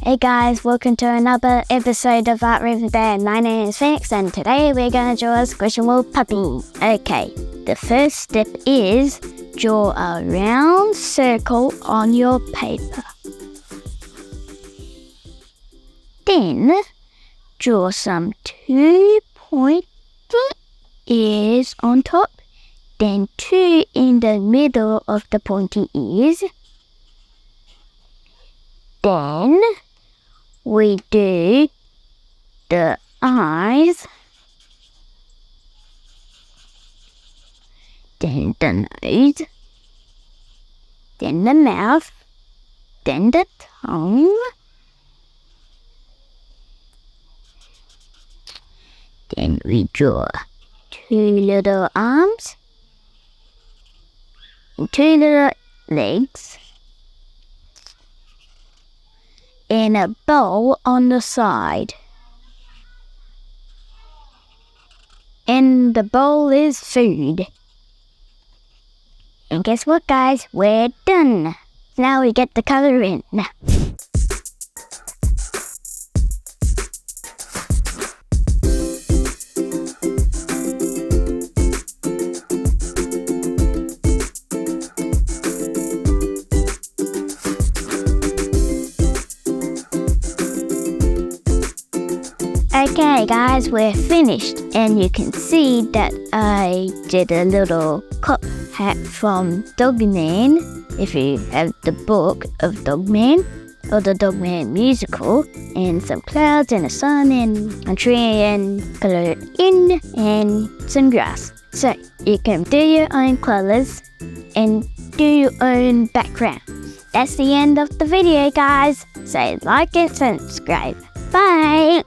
Hey guys, welcome to another episode of Art Raving Dad. My name is Phoenix and today we're going to draw a Squishmallow Puppy. Okay, the first step is draw a round circle on your paper. Then draw some 2 pointy ears on top, then 2 in the middle of the pointy ears. Then we do the eyes, then the nose, then the mouth, then the tongue, then we draw 2 little arms, and 2 little legs, and a bowl on the side. And the bowl is food. And guess what, guys? We're done. Now we get the color in. Okay guys, we're finished and you can see that I did a little cop hat from Dogman, if you have the book of Dogman or the Dogman musical, and some clouds and a sun and a tree and color in and some grass. So you can do your own colors and do your own background. That's the end of the video guys, so like and subscribe. Bye!